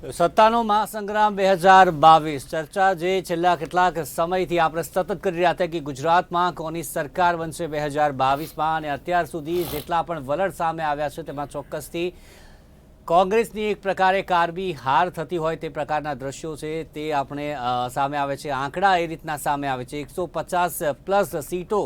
સત્તાનો મહાસંગ્રામ 2022 ચર્ચા જે છેલ્લા કેટલાક સમયથી આપણે સતત કરી રહ્યા હતા કે ગુજરાતમાં કોની સરકાર બનશે 2022માં, અને અત્યાર સુધી જેટલા પણ વલણ સામે આવ્યા છે તેમાં ચોક્કસથી કોંગ્રેસની એક પ્રકારે કારબી હાર થતી હોય તે પ્રકારના દ્રશ્યો છે તે આપણે સામે આવે છે. આંકડા એ રીતના સામે આવે છે 150+ સીટો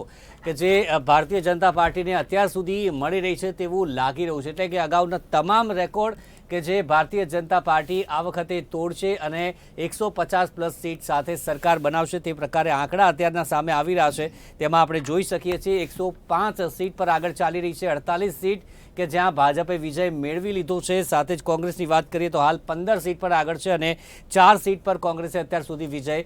કે જે ભારતીય જનતા પાર્ટીને અત્યાર સુધી મળી રહી છે તેવું લાગી રહ્યું છે. એટલે કે અગાઉના તમામ રેકોર્ડ કે જે ભારતીય જનતા પાર્ટી આ વખતે તોડશે અને 150+ સીટ સાથે સરકાર બનાવશે તે પ્રકારે આંકડા અત્યારના સામે આવી રહ્યા છે. તેમાં આપણે જોઈ શકીએ છીએ 105 સીટ પર આગળ ચાલી રહી છે, 48 સીટ કે જ્યાં ભાજપે વિજય મેળવી લીધો છે. સાથે જ કોંગ્રેસની વાત કરીએ તો હાલ 15 સીટ પર આગળ છે અને 4 સીટ પર કોંગ્રેસે અત્યાર સુધી વિજય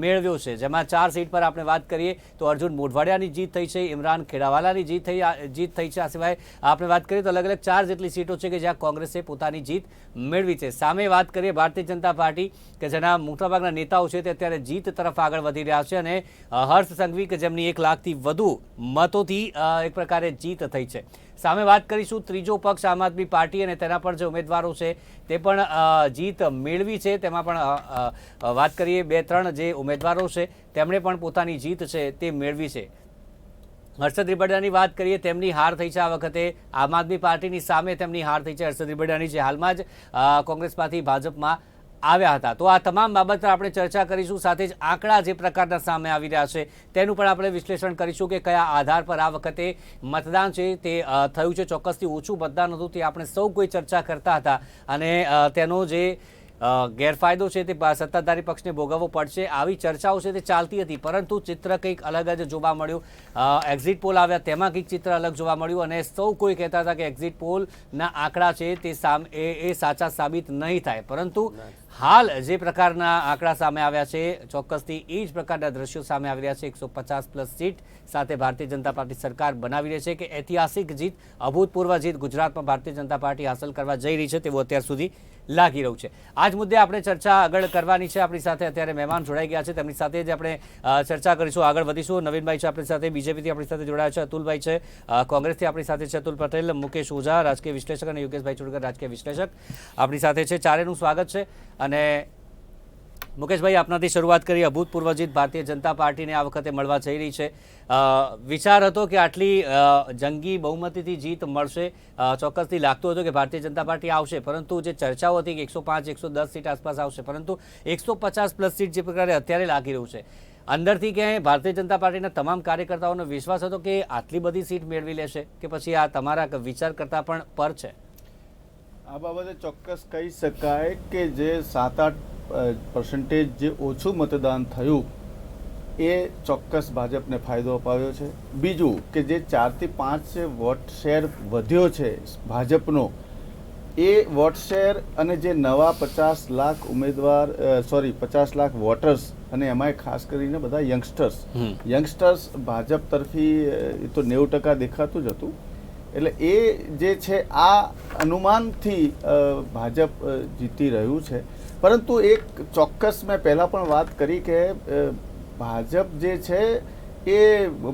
મેળવ્યો છે. જેમાં 4 સીટ પર આપણે વાત કરીએ તો અર્જુન મોઢવાડિયાની જીત થઈ છે, ઇમરાન ખેડાવાલાની જીત થઈ છે. આ સિવાય આપણે વાત કરીએ તો અલગ અલગ 4 જેટલી સીટો છે કે જ્યાં કોંગ્રેસે પોતાની જીત મેળવી છે. સામે વાત કરીએ ભારતીય જનતા પાર્ટી કે જેના મોટાભાગના નેતાઓ છે તે અત્યારે જીત તરફ આગળ વધી રહ્યા છે અને હર્ષ સંઘવી કે જેમની 1 લાખથી વધુ મતોથી એક પ્રકારે જીત થઈ છે. સામે વાત કરીશું ત્રીજો પક્ષ આમ આદમી પાર્ટી અને તેના પર જે ઉમેદવારો છે તે પણ જીત મેળવી છે. તેમાં પણ વાત કરીએ 2-3 જે ઉમેદવારો છે તેમણે પણ પોતાની જીત છે તે મેળવી છે. હર્ષદ રીબડિયાની વાત કરીએ, તેમની હાર થઈ છે આ વખતે આમ આદમી પાર્ટીની સામે તેમની હાર થઈ છે. હર્ષદ રીબડિયાની જે હાલમાં જ કોંગ્રેસમાંથી ભાજપમાં આવ્યા હતા. તો આ તમામ બાબત પર આપણે ચર્ચા કરીશું. સાથે જ આંકડા જે પ્રકારના સામે આવી રહ્યા છે તેનું પણ આપણે વિશ્લેષણ કરીશું કે કયા આધાર પર આ વખતે મતદાન છે તે થયું છે. ચોક્કસથી ઓછું મતદાન હતું તે આપણે સૌ કોઈ ચર્ચા કરતા હતા અને તેનો જે ગેરફાયદો છે તે સત્તાધારી પક્ષને ભોગવવો પડશે આવી ચર્ચાઓ છે તે ચાલતી હતી. પરંતુ ચિત્ર કંઈક અલગ જ જોવા મળ્યું. એક્ઝિટ પોલ આવ્યા તેમાં કંઈક ચિત્ર અલગ જોવા મળ્યું અને સૌ કોઈ કહેતા હતા કે એક્ઝિટ પોલના આંકડા છે તે સાચા સાબિત નહીં થાય. પરંતુ હાલ જે પ્રકારના આંકડા સામે આવ્યા છે ચોક્કસથી એ જ પ્રકારના દ્રશ્યો સામે આવી રહ્યા છે. 150+ સીટ સાથે ભારતીય જનતા પાર્ટી સરકાર બનાવી રહી છે કે ઐતિહાસિક જીત, અભૂતપૂર્વ જીત ગુજરાતમાં ભારતીય જનતા પાર્ટી હાંસલ કરવા જઈ રહી છે તેવું અત્યાર સુધી લાગી રહ્યું છે. આ જ મુદ્દે આપણે ચર્ચા આગળ કરવાની છે. આપણી સાથે અત્યારે મહેમાન જોડાઈ ગયા છે, તેમની સાથે જ આપણે ચર્ચા કરીશું, આગળ વધીશું. નવીનભાઈ છે આપણી સાથે, બીજેપીથી આપણી સાથે જોડાયા છે અતુલભાઈ છે, કોંગ્રેસથી આપણી સાથે છે અતુલ પટેલ, મુકેશ ઓઝા રાજકીય વિશ્લેષક અને યોગેશભાઈ ચુડકર રાજકીય વિશ્લેષક આપણી સાથે છે. ચારેયનું સ્વાગત છે. અને મુકેશભાઈ, આપનાથી શરૂઆત કરી. અભૂતપૂર્વ જીત ભારતીય જનતા પાર્ટીને આ વખતે મળવા જઈ રહી છે. વિચાર હતો કે આટલી જંગી બહુમતીથી જીત મળશે? ચોક્કસથી લાગતું હતું કે ભારતીય જનતા પાર્ટી આવશે, પરંતુ જે ચર્ચાઓ હતી કે 105-110 સીટ આસપાસ આવશે, પરંતુ 150+ સીટ જે પ્રકારે અત્યારે લાગી રહ્યું છે, અંદરથી ક્યાંય ભારતીય જનતા પાર્ટીના તમામ કાર્યકર્તાઓનો વિશ્વાસ હતો કે આટલી બધી સીટ મેળવી લેશે, કે પછી આ તમારા વિચાર કરતાં પણ પર છે? આ બાબતે ચોક્કસ કહી શકાય કે જે 7-8% જે ઓછું મતદાન થયું એ ચોક્કસ ભાજપને ફાયદો અપાવ્યો છે. બીજું કે જે 4 થી 5 વોટ શેર વધ્યો છે ભાજપનો, એ વોટ શેર અને જે નવા 50 લાખ ઉમેદવાર 50 લાખ વોટર્સ અને એમાંય ખાસ કરીને બધા યંગસ્ટર્સ ભાજપ તરફી તો 90% દેખાતું જ હતું. એટલે એ જે છે આ અનુમાનથી ભાજપ જીતી રહ્યું છે. પરંતુ એક ચોક્કસ મેં પહેલાં પણ વાત કરી કે ભાજપ જે છે એ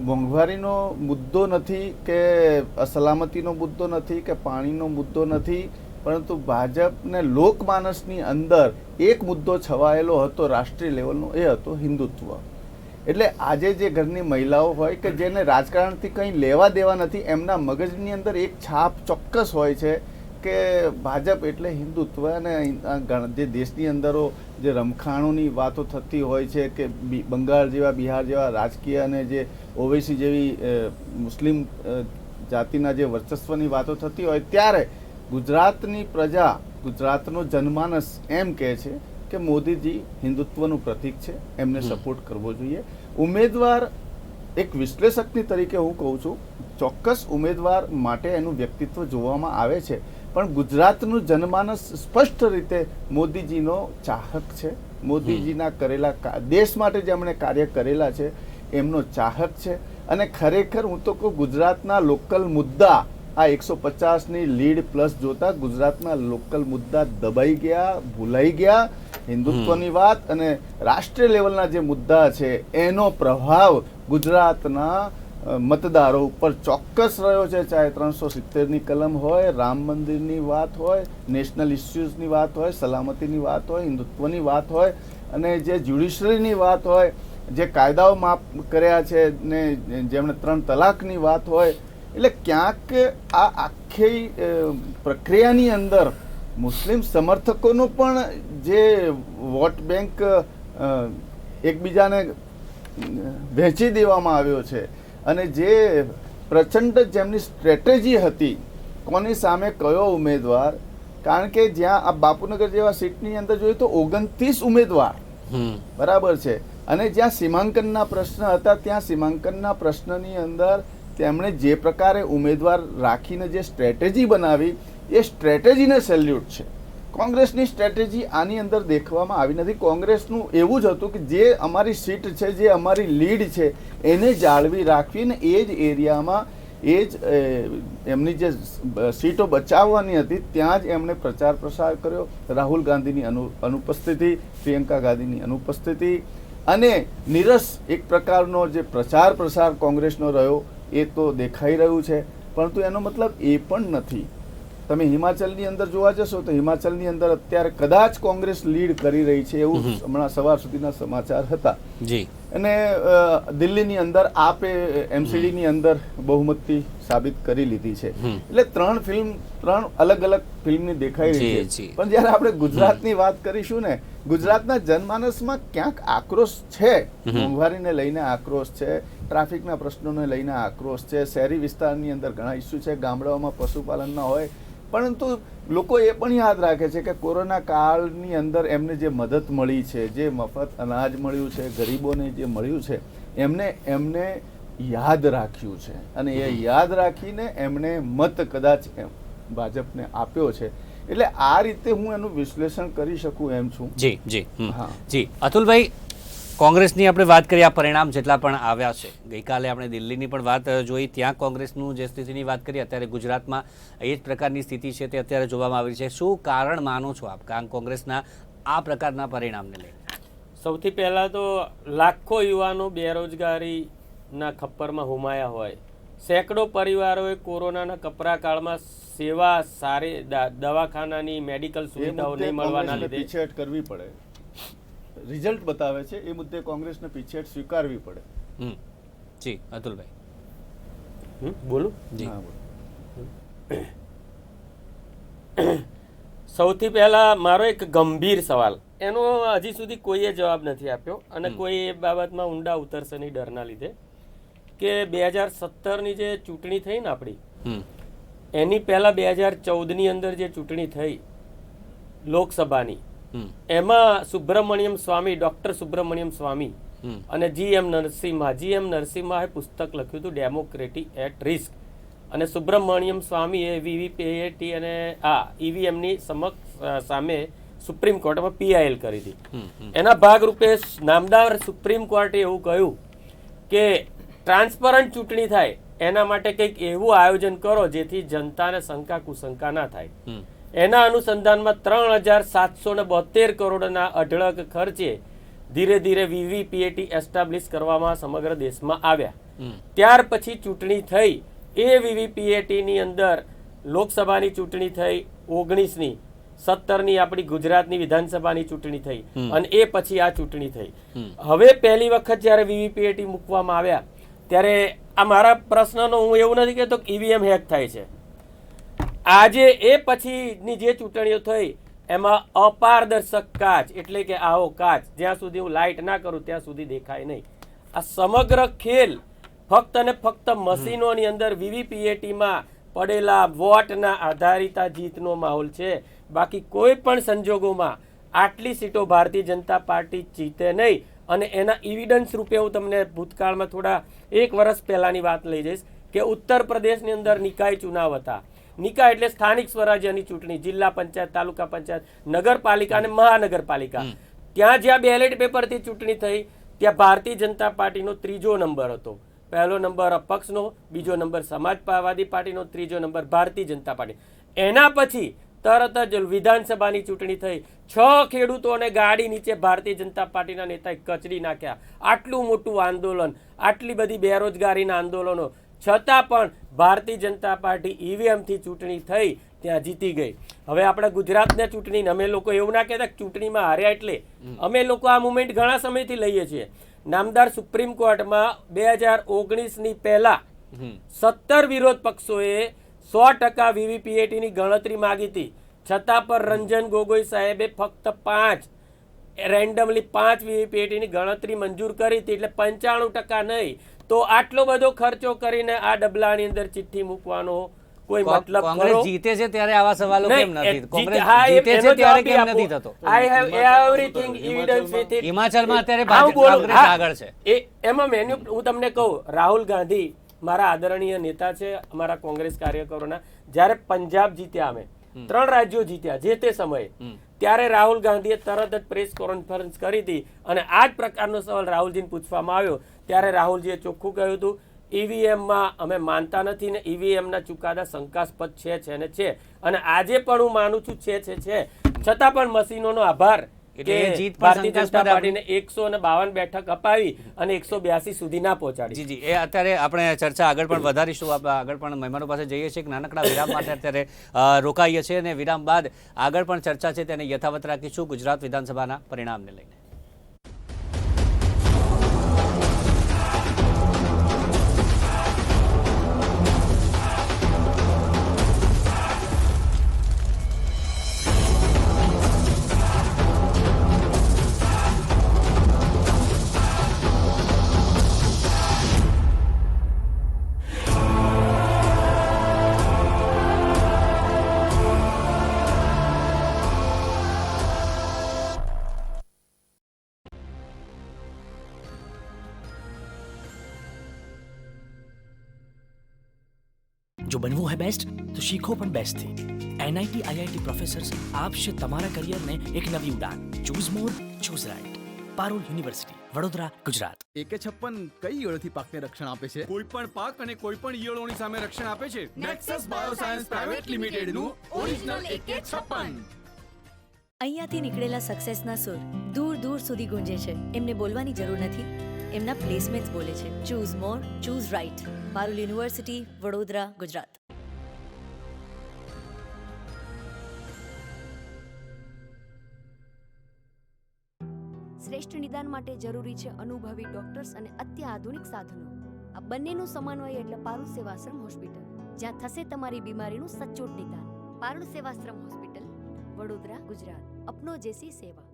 મોંઘવારીનો મુદ્દો નથી કે સલામતીનો મુદ્દો નથી કે પાણીનો મુદ્દો નથી, પરંતુ ભાજપને લોકમાનસની અંદર એક મુદ્દો છવાયેલો હતો રાષ્ટ્રીય લેવલનો, એ હતો હિન્દુત્વ. એટલે આજે જે ઘરની મહિલાઓ હોય કે જેને રાજકારણથી કંઈ લેવા દેવા નથી, એમના મગજની અંદર એક છાપ ચોક્કસ હોય છે કે ભાજપ એટલે હિન્દુત્વ. અને જે દેશની અંદરો જે રમખાણોની વાતો થતી હોય છે કે બંગાળ જેવા, બિહાર જેવા રાજકીય અને જે ઓવેસી જેવી મુસ્લિમ જાતિના જે વર્ચસ્વની વાતો થતી હોય, ત્યારે ગુજરાતની પ્રજા, ગુજરાતનો જનમાનસ એમ કહે છે કે મોદીજી હિન્દુત્વનું પ્રતીક છે, એમને સપોર્ટ કરવો જોઈએ. ઉમેદવાર એક વિશ્લેષકની તરીકે હું કહું છું, ચોક્કસ ઉમેદવાર માટે એનું વ્યક્તિત્વ જોવામાં આવે છે, પણ ગુજરાતનું જનમાનસ સ્પષ્ટ રીતે મોદીજીનો ચાહક છે. મોદીજીના કરેલા દેશ માટે જેમણે કાર્ય કરેલા છે એમનો ચાહક છે. અને ખરેખર હું તો કહું, ગુજરાતના લોકલ મુદ્દા આ 150ની લીડ પ્લસ જોતા ગુજરાતના લોકલ મુદ્દા દબાઈ ગયા, ભૂલાઈ ગયા. હિન્દુત્વની વાત અને રાષ્ટ્રીય લેવલના જે મુદ્દા છે એનો પ્રભાવ ગુજરાતના મતદારો ઉપર ચોક્કસ રહ્યો છે, ચાહે 370ની કલમ હોય, રામ મંદિરની વાત હોય, નેશનલ ઇસ્યુઝની વાત હોય, સલામતીની વાત હોય, હિન્દુત્વની વાત હોય, અને જે જ્યુડિશરીની વાત હોય, જે કાયદાઓ માફ કર્યા છે ને જેમણે 3 તલાકની વાત હોય, એટલે ક્યાંક આ આખી પ્રક્રિયાની અંદર મુસ્લિમ સમર્થકોનો પણ જે વોટ બેંક એકબીજાને વહેંચી દેવામાં આવ્યો છે, અને જે પ્રચંડ જેમની સ્ટ્રેટેજી હતી કોની સામે કયો ઉમેદવાર, કારણ કે જ્યાં આ બાપુનગર જેવા સીટની અંદર જોઈએ તો 29 ઉમેદવાર બરાબર છે, અને જ્યાં સીમાંકનના પ્રશ્ન હતા ત્યાં સીમાંકનના પ્રશ્નની અંદર તેમણે જે પ્રકારે ઉમેદવાર રાખીને જે સ્ટ્રેટેજી બનાવી એ સ્ટ્રેટેજીને સેલ્યુટ છે. કોંગ્રેસની સ્ટ્રેટેજી આની અંદર દેખવામાં આવી નથી. કોંગ્રેસનું એવું જ હતું કે જે અમારી સીટ છે, જે અમારી લીડ છે એને જાળવી રાખવી ને એ જ એરિયામાં એ જ એમની જે સીટો બચાવવાની હતી ત્યાં જ એમણે પ્રચાર પ્રસાર કર્યો. રાહુલ ગાંધીની અનુપસ્થિતિ, પ્રિયંકા ગાંધીની અનુપસ્થિતિ અને નીરસ એક પ્રકારનો જે પ્રચાર પ્રસાર કોંગ્રેસનો રહ્યો એ તો દેખાઈ રહ્યું છે, પરંતુ એનો મતલબ એ પણ નથી. તમે હિમાચલની અંદર જોવા જશો તો હિમાચલની અંદર અત્યારે કદાચ કોંગ્રેસ લીડ કરી રહી છે એવું હમણાં સવાર સુધીના સમાચાર હતા. અને દિલ્હીની અંદર આપે એમસીડીની અંદર બહુમતી સાબિત કરી લીધી છે. એટલે 3 અલગ અલગ ફિલ્મની દેખાઈ રહી છે. પણ જયારે આપણે ગુજરાતની વાત કરીશું ને, ગુજરાતના જનમાનસમાં ક્યાંક આક્રોશ છે, મોંઘવારીને લઈને આક્રોશ છે, ટ્રાફિકના પ્રશ્નોને લઈને આક્રોશ છે, શહેરી વિસ્તારની અંદર ઘણા ઇસ્યુ છે, ગામડાઓમાં પશુપાલનના હોય, પરંતુ લોકો એ પણ યાદ રાખે છે કે કોરોના કાળની અંદર એમને જે મદદ મળી છે, જે મફત અનાજ મળ્યું છે, ગરીબોને જે મળ્યું છે, એમને યાદ રાખ્યું છે, અને એ યાદ રાખીને એમણે મત કદાચ ભાજપને આપ્યો છે. એટલે આ રીતે હું એનું વિશ્લેષણ કરી શકું એમ છું. જી અતુલભાઈ, કોંગ્રેસની આપણે વાત કરીએ, આ પરિણામ જેટલા પણ આવ્યા છે, ગઈકાલે આપણે દિલ્હીની પણ વાત જોઈ, ત્યાં કોંગ્રેસનું જે સ્થિતિની વાત કરીએ, અત્યારે ગુજરાતમાં એ જ પ્રકારની સ્થિતિ છે તે અત્યારે જોવામાં આવી છે. શું કારણ માનો છો આપ કોંગ્રેસના આ પ્રકારના પરિણામને લઈને? સૌથી પહેલાં તો લાખો યુવાનો બેરોજગારીના ખપ્પરમાં હોમાયા હોય, સેંકડો પરિવારોએ કોરોનાના કપરા કાળમાં સેવા, સારી દવાખાનાની મેડિકલ સુવિધાઓ નહીં મળવાના લીધે પીછેહટ કરવી પડે, રિઝલ્ટ બતાવે છે, એ મુદ્દે કોંગ્રેસને પીછેહટ સ્વીકારવી પડે. જી અતુલભાઈ બોલું. જી સૌથી પહેલા મારો એક ગંભીર સવાલ, એનો હજી સુધી કોઈએ જવાબ નથી આપ્યો, અને કોઈ એ બાબતમાં ઊંડા ઉતરશે નહીં ડરના લીધે, કે 2017ની જે ચૂંટણી થઈ ને આપણી, એની પહેલા 2014ની અંદર જે ચૂંટણી થઈ લોકસભાની, એમાં સુબ્રમણ્યમ સ્વામી, ડોક્ટર સુબ્રમણ્યમ સ્વામી અને GM નરસિમ્હાએ પુસ્તક લખ્યું હતું ડેમોક્રેસી એટ રિસ્ક, અને સુબ્રમણ્યમ સ્વામીએ VVPAT અને EVMની સામે સુપ્રીમ કોર્ટમાં PIL કરી હતી. એના ભાગરૂપે નામદાર સુપ્રીમ કોર્ટે એવું કહ્યું કે ટ્રાન્સપરન્ટ ચૂંટણી થાય એના માટે કંઈક એવું આયોજન કરો જેથી જનતાને શંકા કુશંકા ના થાય. એના અનુસંધાનમાં 3,772 કરોડના અઢળક ખર્ચે ધીરે ધીરે VVPAT એસ્ટાબ્લિશ કરવામાં સમગ્ર દેશમાં આવ્યા. ત્યાર પછી ચૂંટણી થઈ, એ VVPATની અંદર લોકસભાની ચૂંટણી થઈ 19ની, 17ની આપણી ગુજરાતની વિધાનસભાની ચૂંટણી થઈ, અને એ પછી આ ચૂંટણી થઈ. હવે પહેલી વખત જ્યારે VVPAT મૂકવામાં આવ્યા ત્યારે આ મારા પ્રશ્નનો હું એવું નથી કહેતો કે EVM હેક થાય છે. આજે એ પછીની જે ચૂંટણીઓ થઈ એમાં અપારદર્શક કાચ, એટલે કે આવો કાચ જ્યાં સુધી હું લાઇટ ના કરું ત્યાં સુધી દેખાય નહીં. આ સમગ્ર ખેલ ફક્ત અને ફક્ત મશીનોની અંદર VVPATમાં પડેલા વોટના આધારિત જીતનો માહોલ છે. બાકી કોઈ પણ સંજોગોમાં આટલી સીટો ભારતીય જનતા પાર્ટી જીતે નહીં. અને એના એવિડન્સ રૂપે હું તમને ભૂતકાળમાં થોડા 1 વર્ષ પહેલાની વાત લઈ જઈશ કે ઉત્તર પ્રદેશની અંદર નિકાય ચુનાવ હતા. નિકાય એટલે સ્થાનિક સ્વરાજ્યની ચૂંટણી, જિલ્લા પંચાયત, તાલુકા પંચાયત, નગરપાલિકા અને મહાનગરપાલિકા. ત્યાં જ્યાં બેલેટ પેપરથી ચૂંટણી થઈ ત્યાં ભારતીય જનતા પાર્ટીનો 3જો નંબર હતો. પહેલો નંબર અપક્ષનો, બીજો નંબર સમાજવાદી પાર્ટીનો, ત્રીજો નંબર ભારતીય જનતા પાર્ટી. એના પછી તરત જ વિધાનસભાની ચૂંટણી થઈ, 6 ખેડૂતોને ગાડી નીચે ભારતીય જનતા પાર્ટીના નેતાએ કચડી નાખ્યા. આટલું મોટું આંદોલન, આટલી બધી બેરોજગારીના આંદોલનો છતાં પણ ભારતીય જનતા પાર્ટી ઈવીએમથી ચૂંટણી થઈ ત્યાં જીતી ગઈ. હવે આપણે ગુજરાતની ચૂંટણી, અમે લોકો એવું ના કહેતા કે ચૂંટણીમાં હાર્યા એટલે, અમે લોકો આ મુવમેન્ટ ઘણા સમયથી લઈએ છીએ. નામદાર સુપ્રીમ કોર્ટમાં 2019ની પહેલા 17 વિરોધ પક્ષોએ 100% વીવીપીએટીની ગણતરી માગી હતી, છતાં પર રંજન ગોગોઈ સાહેબે ફક્ત 5 રેન્ડમલી 5 વીવીપીએટીની ગણતરી મંજૂર કરી હતી. એટલે 95% નહીં તો આટલો બધો ખર્ચો કરીને આ ડબલાની અંદર ચિઠ્ઠી મૂકવાનો કોઈ મતલબ કોંગ્રેસ ખરો? જીતે છે ત્યારે આવા સવાલો કેમ નથી? કોંગ્રેસ હા, જીતે એનો છે ત્યારે જવાબ કેમ આપો. નથી થતો? I have everything evidence with it. હિમાચલમાં અત્યારે આવું બોલું. કોંગ્રેસ હા, આગળ છે. એમાં હું તમને કહું, રાહુલ ગાંધી મારા આદરણીય નેતા છે, અમારા કોંગ્રેસ કાર્યકરોના. જ્યારે પંજાબ જીત્યા, અમે 3 રાજ્યો જીત્યા જે તે સમયે, ત્યારે રાહુલ ગાંધીએ તરત જ પ્રેસ કોન્ફરન્સ કરી હતી અને આ જ પ્રકારનો સવાલ રાહુલજીને પૂછવામાં આવ્યો. ત્યારે રાહુલજીએ ચોખ્ખું કહ્યું હતું, ઈવીએમમાં અમે માનતા નથી ને ઈવીએમના ચુકાદા શંકાસ્પદ છે ને છે, અને આજે પણ હું માનું છું છે, છતાં પણ મશીનોનો આભાર કે જીત પણ ભારતીય જનતા શંકાસ્પદ પાર્ટીને 152 બેઠક અપાવી અને 182 સુધી ના પહોંચાડી. જી એ અત્યારે આપણે ચર્ચા આગળ પણ વધારીશું. આપણે આગળ પણ મહેમાનો પાસે જઈએ છીએ. એક નાનકડા વિરામ માટે અત્યારે રોકાઈએ છીએ અને વિરામ બાદ આગળ પણ ચર્ચા છે તેને યથાવત રાખીશું ગુજરાત વિધાનસભાના પરિણામને લઈને. जो बनવું है बेस्ट तो શીખો પણ બેસ્ટ થી. NIT IIT પ્રોફેસર્સ આપશે તમારા કરિયરને એક નવી ઉડાન. Choose more, choose right. Parul university, Vadodara, Gujarat. AK56 કઈ ઈયળોથી પાકને રક્ષણ આપે છે? કોઈ પણ પાક અને કોઈ પણ ઈયળોની સામે રક્ષણ આપે છે. નેક્સસ બાયોસાયન્સ પ્રાઇવેટ લિમિટેડ નું ઓરિજિનલ AK56. અહીંયાથી નીકળેલા સક્સેસના સુર દૂર દૂર સુધી ગુંજે છે. એમને બોલવાની જરૂર નથી, એમના પ્લેસમેન્ટ્સ બોલે છે. Choose more, choose right. Parul university, Vadodara, Gujarat. શ્રેષ્ઠ નિદાન માટે જરૂરી છે અનુભવી ડોક્ટર્સ અને અત્યાધુનિક સાધનો. આ બંનેનું સમન્વય એટલે પારુલ સેવાશ્રમ હોસ્પિટલ, જ્યાં થશે તમારી બીમારીનું સચોટ નિદાન. પારુલ સેવાશ્રમ હોસ્પિટલ, વડોદરા, ગુજરાત. અપનો જેસી સેવા.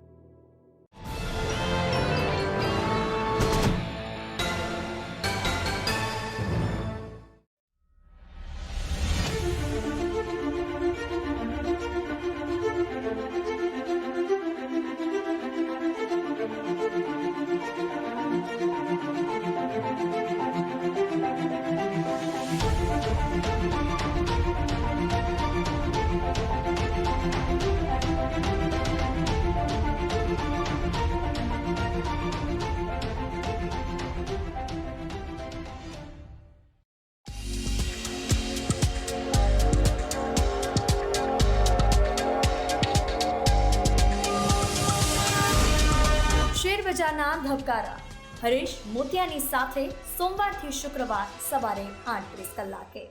શેરબજારના ધબકારા. હરીશ મોતિયાની સાથે સોમવારથી શુક્રવાર સવારે 8:30 કલાકે.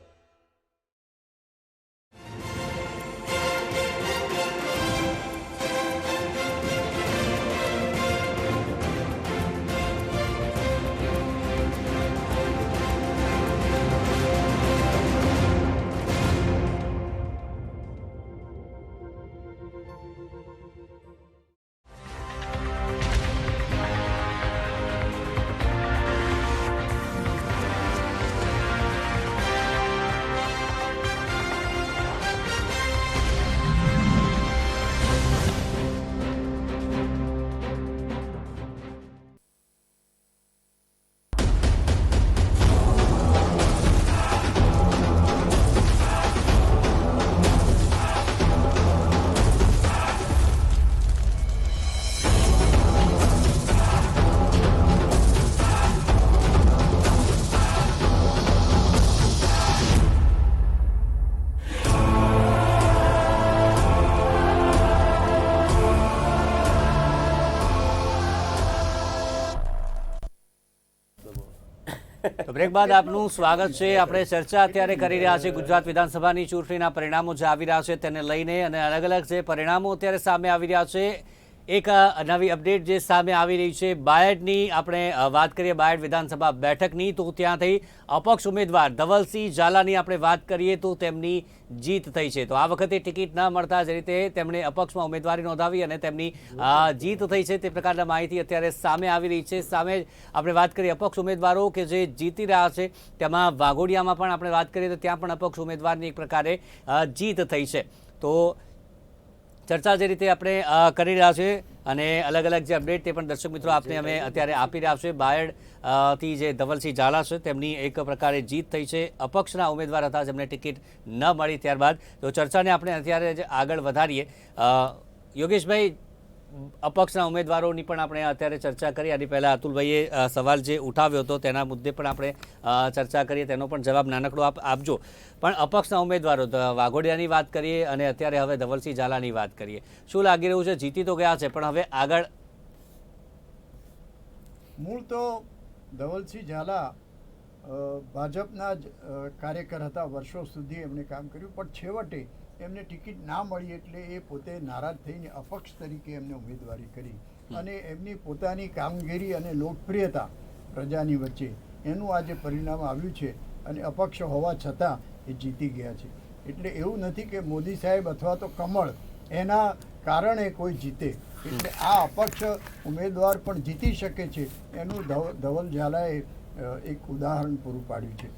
તો બ્રેક બાદ આપનું સ્વાગત છે. આપણે ચર્ચા અત્યારે કરી રહ્યા છે ગુજરાત વિધાનસભાની ચૂંટણીના પરિણામો જે આવી રહ્યા છે તેને લઈને, અને અલગ અલગ જે પરિણામો અત્યારે સામે આવી રહ્યા છે. એક નવી અપડેટ જે સામે આવી રહી છે બાયડની, આપણે વાત કરીએ બાયડ વિધાનસભા બેઠકની, તો ત્યાંથી અપક્ષ ઉમેદવાર ધવલસિંહ ઝાલાની આપણે વાત કરીએ તો તેમની જીત થઈ છે. તો આ વખતે ટિકિટ ન મળતા જ રીતે તેમણે અપક્ષમાં ઉમેદવારી નોંધાવી અને તેમની જીત થઈ છે તે પ્રકારના માહિતી અત્યારે સામે આવી રહી છે. સામે આપણે વાત કરીએ અપક્ષ ઉમેદવારો કે જે જીતી રહ્યા છે, તેમાં વાઘોડિયામાં પણ આપણે વાત કરીએ તો ત્યાં પણ અપક્ષ ઉમેદવારની એક પ્રકારે જીત થઈ છે. તો ચર્ચા જે રીતે આપણે કરી રહ્યા છે અને અલગ અલગ જે અપડેટ તે પણ દર્શક મિત્રો આપને અમે અત્યારે આપી રહ્યા છે. બાયડથી જે ધવલસિંહ ઝાલા છે તેમની એક પ્રકારે જીત થઈ છે. અપક્ષના ઉમેદવાર હતા જેમને ટિકિટ ન મળી ત્યારબાદ. તો ચર્ચાને આપણે અત્યારે જ આગળ વધારીએ. યોગેશભાઈ, અપક્ષના ઉમેદવારોની પણ આપણે અત્યારે ચર્ચા કરી. આની પહેલાં અતુલભાઈએ સવાલ જે ઉઠાવ્યો હતો તેના મુદ્દે પણ આપણે ચર્ચા કરીએ, તેનો પણ જવાબ નાનકડો આપજો. પણ અપક્ષના ઉમેદવારો વાઘોડિયાની વાત કરીએ અને અત્યારે હવે ધવલસિંહ ઝાલાની વાત કરીએ, શું લાગી રહ્યું છે? જીતી તો ગયા છે પણ હવે આગળ? મૂળ તો ધવલસિંહ ઝાલા ભાજપના જ કાર્યકર હતા, વર્ષો સુધી એમણે કામ કર્યું, પણ છેવટે એમને ટિકિટ ના મળી એટલે એ પોતે નારાજ થઈને અપક્ષ તરીકે એમને ઉમેદવારી કરી અને એમની પોતાની કામગીરી અને લોકપ્રિયતા પ્રજાની વચ્ચે એનું આજે પરિણામ આવ્યું છે અને અપક્ષ હોવા છતાં એ જીતી ગયા છે. એટલે એવું નથી કે મોદી સાહેબ અથવા તો કમળ એના કારણે કોઈ જીતે, એટલે આ અપક્ષ ઉમેદવાર પણ જીતી શકે છે એનું ધવલ ઝાલાએ એક ઉદાહરણ પૂરું પાડ્યું છે.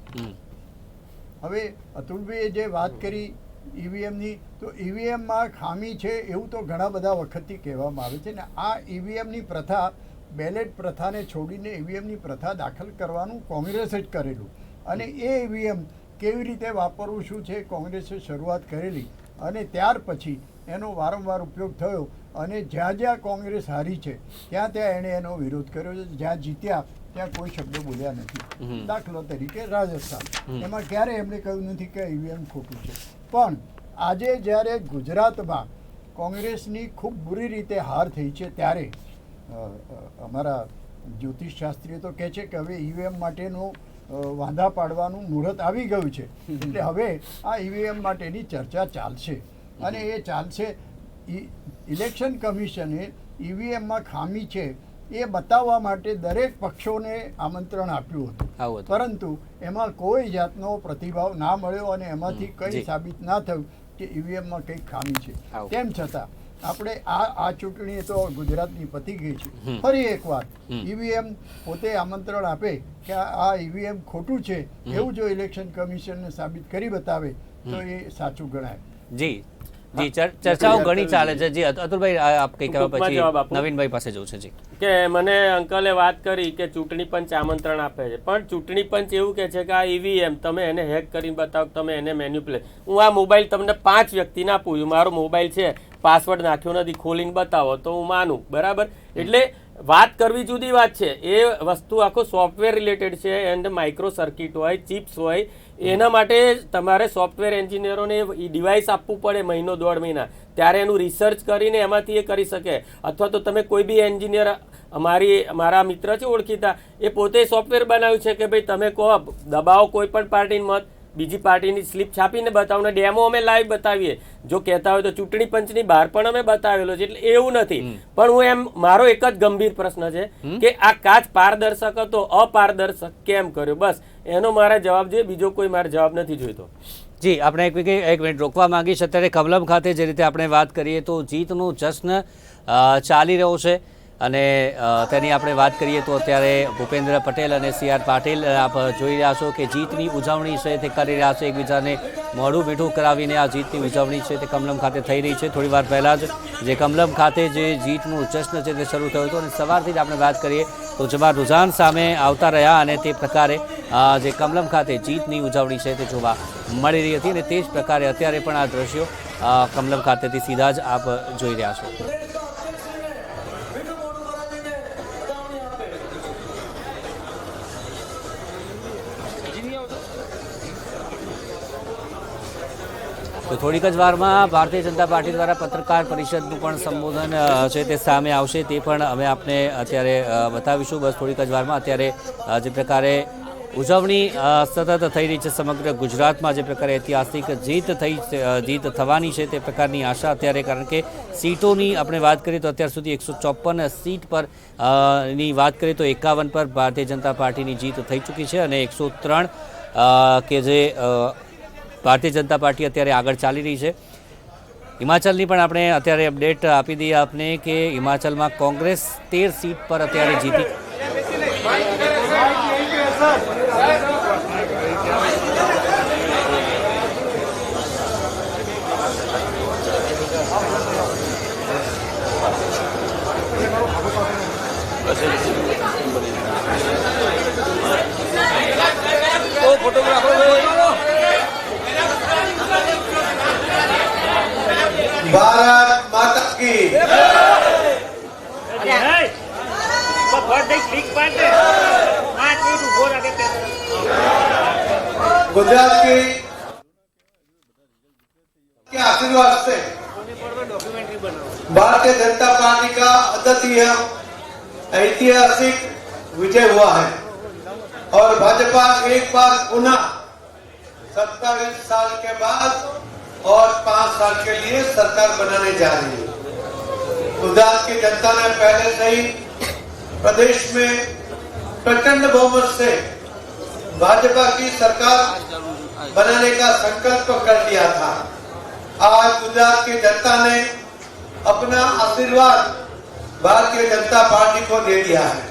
હવે અતુલભાઈએ જે વાત કરી ઈવીએમની, તો ઈવીએમમાં ખામી છે એવું તો ઘણા બધા વખતથી કહેવામાં આવે છે ને આ ઈવીએમની પ્રથા, બેલેટ પ્રથાને છોડીને ઈવીએમની પ્રથા દાખલ કરવાનું કોંગ્રેસે જ કરેલું અને એ ઈવીએમ કેવી રીતે વાપરવું શું છે કોંગ્રેસે શરૂઆત કરેલી અને ત્યાર પછી એનો વારંવાર ઉપયોગ થયો અને જ્યાં જ્યાં કોંગ્રેસ હારી છે ત્યાં ત્યાં એણે એનો વિરોધ કર્યો છે. જ્યાં જીત્યા ત્યાં કોઈ શબ્દ બોલ્યા નથી. દાખલા તરીકે રાજસ્થાન, એમાં ક્યારે એમણે કહ્યું નથી કે ઈવીએમ ખોટું છે. પણ આજે જ્યારે ગુજરાતમાં કોંગ્રેસની ખૂબ બુરી રીતે હાર થઈ છે ત્યારે અમારા જ્યોતિષ શાસ્ત્રીઓ તો કહે છે કે હવે ઈવીએમ માટેનું વાંધા પાડવાનું મુહૂર્ત આવી ગયું છે. એટલે હવે આ ઈવીએમ માટેની ચર્ચા ચાલશે અને એ ચાલશે. ઇલેક્શન કમિશને ઈવીએમમાં ખામી છે એ બતાવવા માટે દરેક પક્ષોને આમંત્રણ આપ્યું હતું, પરંતુ એમાં કોઈ જાતનો પ્રતિભાવ ના મળ્યો અને એમાંથી કંઈ સાબિત ના થયું કે ઈવીએમમાં કંઈક ખામી છે. તેમ છતાં આપણે આ ચૂંટણી તો ગુજરાતની પતી ગઈ છે. ફરી એકવાર ઈવીએમ પોતે આમંત્રણ આપે કે આ ઈવીએમ ખોટું છે એવું જો ઇલેક્શન કમિશનને સાબિત કરી બતાવે તો એ સાચું ગણાય. જી જી, ચર્ચાઓ ઘણી ચાલે છે. જી અતુલભાઈ, આપ કંઈ કહેવા પછી નવીનભાઈ પાસે જવું છે. જી, કે મને અંકલે વાત કરી કે ચૂંટણી પંચ આમંત્રણ આપે છે, પણ ચૂંટણી પંચ એવું કહે છે કે આ ઈવીએમ તમે એને હેક કરીને બતાવો, તમે એને મેન્યુપ્યુલેટ. હું આ મોબાઈલ તમને 5 વ્યક્તિને આપું છું, મારો મોબાઈલ છે, પાસવર્ડ નાખ્યો નથી, ખોલીને બતાવો તો હું માનું, બરાબર? એટલે વાત કરવી જુદી વાત છે. એ વસ્તુ આખો સોફ્ટવેર રિલેટેડ છે એન્ડ માઇક્રો સર્કિટ હોય, ચિપ્સ હોય, એના માટે તમારે સોફ્ટવેર એન્જિનિયરોને ડિવાઇસ આપવું પડે મહિનો 1.5 મહિના, ત્યારે એનું રિસર્ચ કરીને એમાંથી એ કરી શકે. અથવા તો તમે કોઈ બી એન્જિનિયર, મારા મિત્ર છે ઓળખીતા, એ પોતે સોફ્ટવેર બનાવ્યું છે કે ભાઈ તમે કહો દબાવો કોઈ પણ પાર્ટીની મત, બીજી પાર્ટીની સ્લીપ છાપીને બતાવો ને ડેમો અમે લાઈવ બતાવીએ. જો કહેતા હોય તો ચૂંટણી પંચની બહાર પણ અમે બતાવેલો છે. એટલે એવું નથી. પણ હું એમ, મારો એક જ ગંભીર પ્રશ્ન છે કે આ કાચ પારદર્શક હતો, અપારદર્શક કેમ કર્યો? બસ એનો મારા જવાબ જોઈએ, બીજો કોઈ મારો જવાબ નથી જોઈતો. જી, આપણે એક મિનિટ રોકવા માંગીશ. અત્યારે કમલમ ખાતે જે રીતે આપણે વાત કરીએ તો જીતનો જશ્ન ચાલી રહ્યો છે અને તેની આપણે વાત કરીએ તો અત્યારે ભૂપેન્દ્ર પટેલ અને CR પાટીલ આપ જોઈ રહ્યા છો કે જીતની ઉજવણી છે તે કરી રહ્યા છે. એકબીજાને મોઢું મીઠું કરાવીને આ જીતની ઉજવણી છે તે કમલમ ખાતે થઈ રહી છે. થોડી વાર પહેલાં જ જે કમલમ ખાતે જે જીતનું જશ્ન છે તે શરૂ થયું હતું અને સવારથી જ આપણે વાત કરીએ તો જવા રુઝાન સામે આવતા રહ્યા અને તે પ્રકારે જે કમલમ ખાતે જીતની ઉજવણી છે તે જોવા મળી રહી હતી અને તે જ પ્રકારે અત્યારે પણ આ દ્રશ્યો કમલમ ખાતેથી સીધા જ આપ જોઈ રહ્યા છો. તો થોડીક જ વારમાં ભારતીય જનતા પાર્ટી દ્વારા પત્રકાર પરિષદનું પણ સંબોધન છે તે સામે આવશે, તે પણ અમે આપને અત્યારે બતાવીશું. બસ થોડીક જ વારમાં અત્યારે જે પ્રકારે ઉજવણી સતત થઈ રહી છે સમગ્ર ગુજરાતમાં. જે પ્રકારે ઐતિહાસિક જીત થવાની છે તે પ્રકારની આશા અત્યારે, કારણ કે સીટોની આપણે વાત કરીએ તો અત્યાર સુધી 154 સીટ પર ની વાત કરીએ તો 51 પર ભારતીય જનતા પાર્ટીની જીત થઈ ચૂકી છે અને 103 કે જે ભારતીય જનતા પાર્ટી અત્યારે આગળ ચાલી રહી છે. હિમાચલની પણ આપણે અત્યારે અપડેટ આપી દઈએ આપને કે હિમાચલમાં કોંગ્રેસ 13 સીટ પર અત્યારે જીતી. भारत माता की गुजरात के आशीर्वाद से भारतीय जनता पार्टी का अद्वितीय ऐतिहासिक विजय हुआ है और भाजपा एक बार पुनः 27 साल के बाद और 5 साल के लिए सरकार बनाने जा रही है. गुजरात की जनता ने पहले से ही प्रदेश में प्रचंड बहुमत से भाजपा की सरकार बनाने का संकल्प कर लिया था. आज गुजरात की जनता ने अपना आशीर्वाद भारतीय जनता पार्टी को दे दिया है.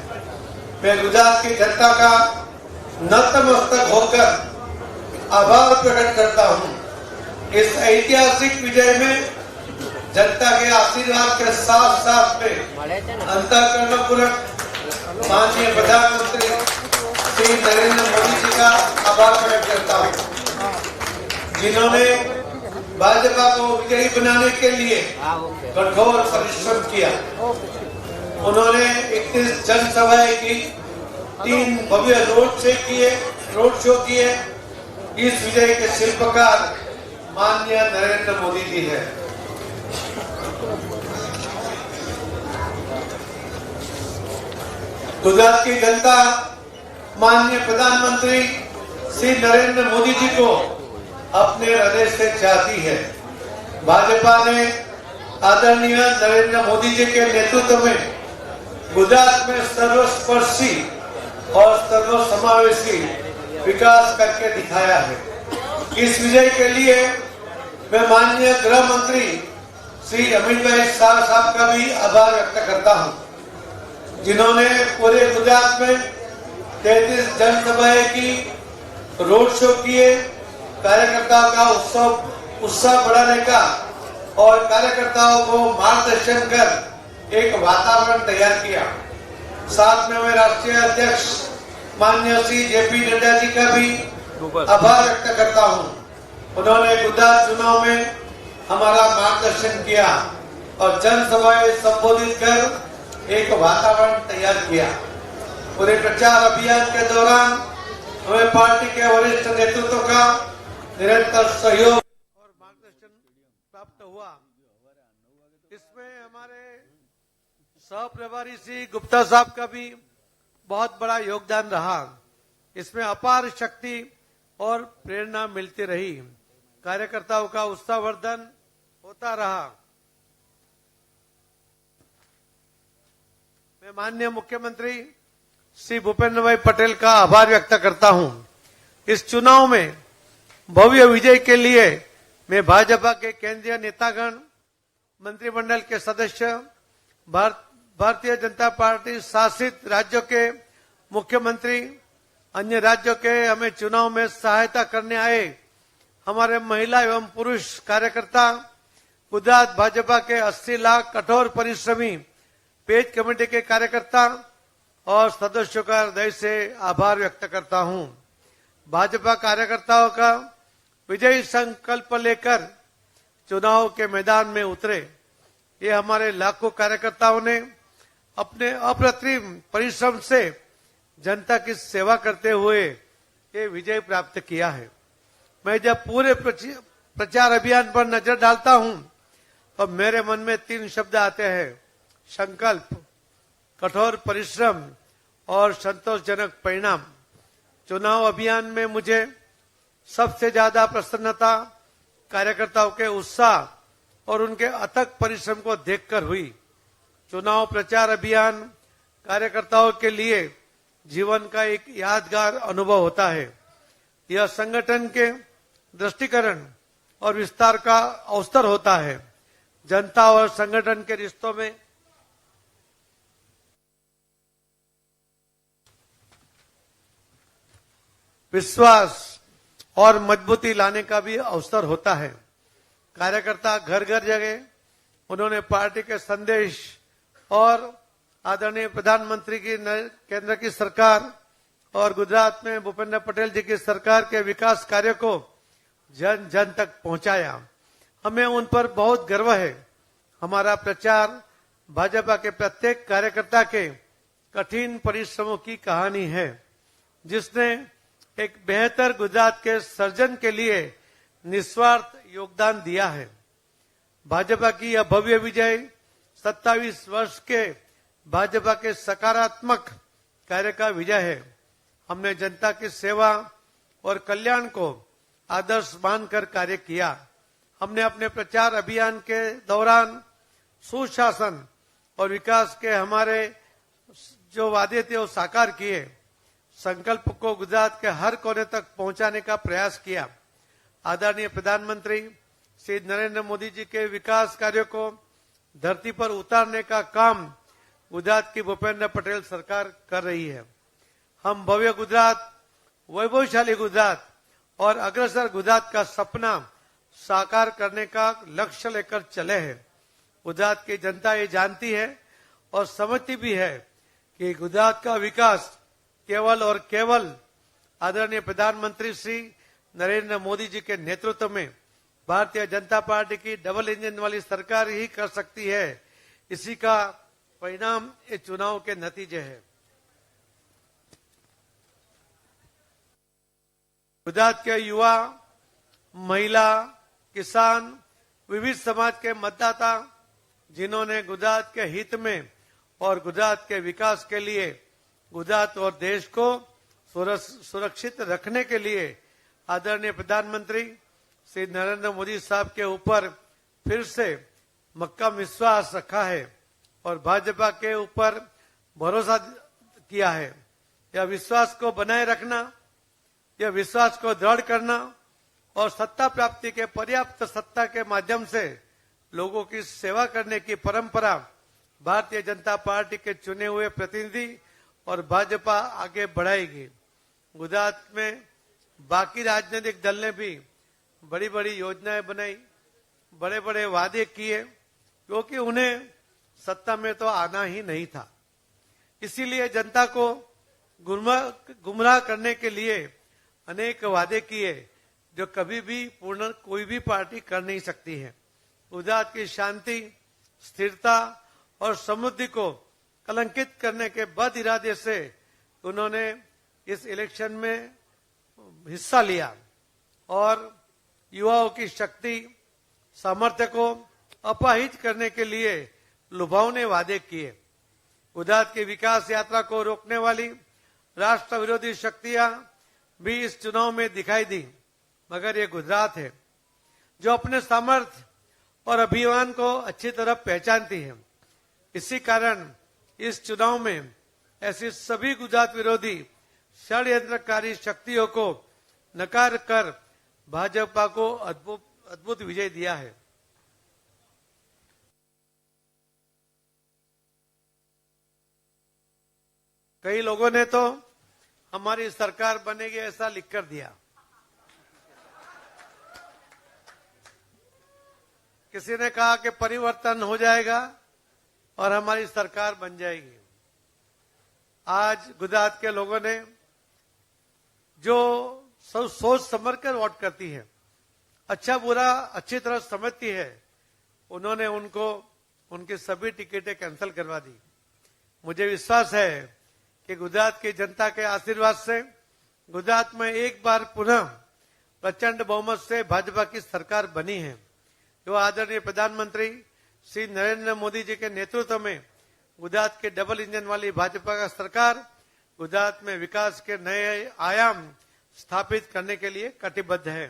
मैं गुजरात की जनता का नतमस्तक होकर आभार प्रकट करता हूं. इस ऐतिहासिक विजय में जनता के आशीर्वाद के साथ साथ में अंतःकरणपूर्वक माननीय प्रधानमंत्री श्री नरेंद्र मोदी जी का आभार प्रकट करता हूं, जिन्होंने भाजपा को विजयी बनाने के लिए कठोर परिश्रम किया. उन्होंने 31 जनसभाएं की, 3 भव्य रोड शो किए. इस विजय के शिल्पकार माननीय नरेंद्र मोदी जी है. गुजरात की जनता माननीय प्रधानमंत्री श्री नरेंद्र मोदी जी को अपने हृदय से चाहती है. भाजपा ने आदरणीय नरेंद्र मोदी जी के नेतृत्व में गुजरात में सर्वस्पर्शी और सर्वसमावेशी विकास करके दिखाया है. इस विजय के लिए मैं माननीय गृह मंत्री श्री अमित भाई शाह साहब का भी आभार व्यक्त करता हूं, जिन्होंने पूरे गुजरात में 33 जनसभाएं की, रोड शो किए, कार्यकर्ताओं का उत्साह बढ़ाने का और कार्यकर्ताओं को मार्गदर्शन कर एक वातावरण तैयार किया. साथ में मैं राष्ट्रीय अध्यक्ष माननीय श्री जेपी नड्डा जी का भी आभार व्यक्त करता हूं. उन्होंने गुजरात चुनाव में हमारा मार्गदर्शन किया और जनसभाएं संबोधित कर एक वातावरण तैयार किया. पूरे प्रचार अभियान के दौरान हमें पार्टी के वरिष्ठ नेतृत्व का निरंतर सहयोग और मार्गदर्शन प्राप्त हुआ. इसमें हमारे सह प्रभारी श्री गुप्ता साहब का भी बहुत बड़ा योगदान रहा. इसमें अपार शक्ति और प्रेरणा मिलती रही. कार्यकर्ताओं का उत्साहवर्धन होता रहा. मैं माननीय मुख्यमंत्री श्री भूपेंद्र भाई पटेल का आभार व्यक्त करता हूं. इस चुनाव में भव्य विजय के लिए मैं भाजपा के केंद्रीय नेतागण, मंत्रिमंडल के सदस्य, भारतीय जनता पार्टी शासित राज्यों के मुख्यमंत्री, अन्य राज्यों के हमें चुनाव में सहायता करने आए हमारे महिला एवं पुरुष कार्यकर्ता, गुजरात भाजपा के 80 लाख कठोर परिश्रमी पेज कमेटी के कार्यकर्ता और सदस्यों का हृदय से आभार व्यक्त करता हूं. भाजपा कार्यकर्ताओं का विजयी संकल्प लेकर चुनाव के मैदान में उतरे. ये हमारे लाखों कार्यकर्ताओं ने अपने अप्रतिम परिश्रम से जनता की सेवा करते हुए ये विजय प्राप्त किया है. मैं जब पूरे प्रचार अभियान पर नजर डालता हूं तो मेरे मन में 3 शब्द आते हैं: संकल्प, कठोर परिश्रम और संतोषजनक परिणाम. चुनाव अभियान में मुझे सबसे ज्यादा प्रसन्नता कार्यकर्ताओं के उत्साह और उनके अथक परिश्रम को देखकर हुई। चुनाव प्रचार अभियान कार्यकर्ताओं के लिए जीवन का एक यादगार अनुभव होता है। यह संगठन के दृष्टिकरण और विस्तार का अवसर होता है। जनता और संगठन के रिश्तों में विश्वास और मजबूती लाने का भी अवसर होता है। कार्यकर्ता घर घर जगह उन्होंने पार्टी के संदेश और आदरणीय प्रधानमंत्री की केंद्र की सरकार और गुजरात में भूपेंद्र पटेल जी की सरकार के विकास कार्य को जन जन तक पहुंचाया। हमें उन पर बहुत गर्व है। हमारा प्रचार भाजपा के प्रत्येक कार्यकर्ता के कठिन परिश्रमों की कहानी है, जिसने एक बेहतर गुजरात के सर्जन के लिए निस्वार्थ योगदान दिया है। भाजपा की यह भव्य विजय 27 वर्ष के भाजपा के सकारात्मक कार्य का विजय है। हमने जनता की सेवा और कल्याण को आदर्श मानकर कार्य किया। हमने अपने प्रचार अभियान के दौरान सुशासन और विकास के हमारे जो वादे थे वो साकार किए। संकल्प को गुजरात के हर कोने तक पहुंचाने का प्रयास किया। आदरणीय प्रधानमंत्री श्री नरेंद्र मोदी जी के विकास कार्यों को धरती पर उतारने का काम गुजरात की भूपेंद्र पटेल सरकार कर रही है। हम भव्य गुजरात, वैभवशाली गुजरात और अग्रसर गुजरात का सपना साकार करने का लक्ष्य लेकर चले हैं। गुजरात की जनता ये जानती है और समझती भी है कि गुजरात का विकास केवल और केवल आदरणीय प्रधानमंत्री श्री नरेंद्र मोदी जी के नेतृत्व में भारतीय जनता पार्टी की डबल इंजन वाली सरकार ही कर सकती है। इसी का परिणाम ये चुनाव के नतीजे है। गुजरात के युवा, महिला, किसान, विविध समाज के मतदाता जिन्होंने गुजरात के हित में और गुजरात के विकास के लिए गुजरात और देश को सुरक्षित रखने के लिए आदरणीय प्रधानमंत्री श्री नरेंद्र मोदी साहब के ऊपर फिर से मक्का विश्वास रखा है और भाजपा के ऊपर भरोसा किया है। यह विश्वास को बनाए रखना, यह विश्वास को दृढ़ करना और सत्ता प्राप्ति के पर्याप्त सत्ता के माध्यम से लोगों की सेवा करने की परंपरा भारतीय जनता पार्टी के चुने हुए प्रतिनिधि और भाजपा आगे बढ़ाएगी। गुजरात में बाकी राजनीतिक दल ने भी बड़ी बड़ी योजनाएं बनाई, बड़े बड़े वादे किए, क्योंकि उन्हें सत्ता में तो आना ही नहीं था। इसीलिए जनता को गुमराह करने के लिए अनेक वादे किए जो कभी भी पूर्ण कोई भी पार्टी कर नहीं सकती है। गुजरात की शांति, स्थिरता और समृद्धि को कलंकित करने के बद इरादे से उन्होंने इस इलेक्शन में हिस्सा लिया और युवाओं की शक्ति, सामर्थ्य को अपाहिज करने के लिए लुभावने वादे किए। गुजरात की विकास यात्रा को रोकने वाली राष्ट्र विरोधी शक्तियां भी इस चुनाव में दिखाई दी, मगर ये गुजरात है जो अपने सामर्थ्य और अभियान को अच्छी तरह पहचानती है। इसी कारण इस चुनाव में ऐसी सभी गुजरात विरोधी षड्यंत्रकारी शक्तियों को नकार कर भाजपा को अद्भुत विजय दिया है। कई लोगों ने तो हमारी सरकार बनेगी ऐसा लिखकर दिया। किसी ने कहा कि परिवर्तन हो जाएगा और हमारी सरकार बन जाएगी। आज गुजरात के लोगों ने जो सोच समझ कर वोट करती है, अच्छा बुरा अच्छी तरह समझती है, उन्होंने उनको उनकी सभी टिकटें कैंसिल करवा दी। मुझे विश्वास है कि गुजरात की जनता के आशीर्वाद से गुजरात में एक बार पुनः प्रचंड बहुमत से भाजपा की सरकार बनी है, जो आदरणीय प्रधानमंत्री श्री नरेंद्र मोदी जी के नेतृत्व में गुजरात के डबल इंजन वाली भाजपा का सरकार गुजरात में विकास के नए आयाम स्थापित करने के लिए कटिबद्ध है।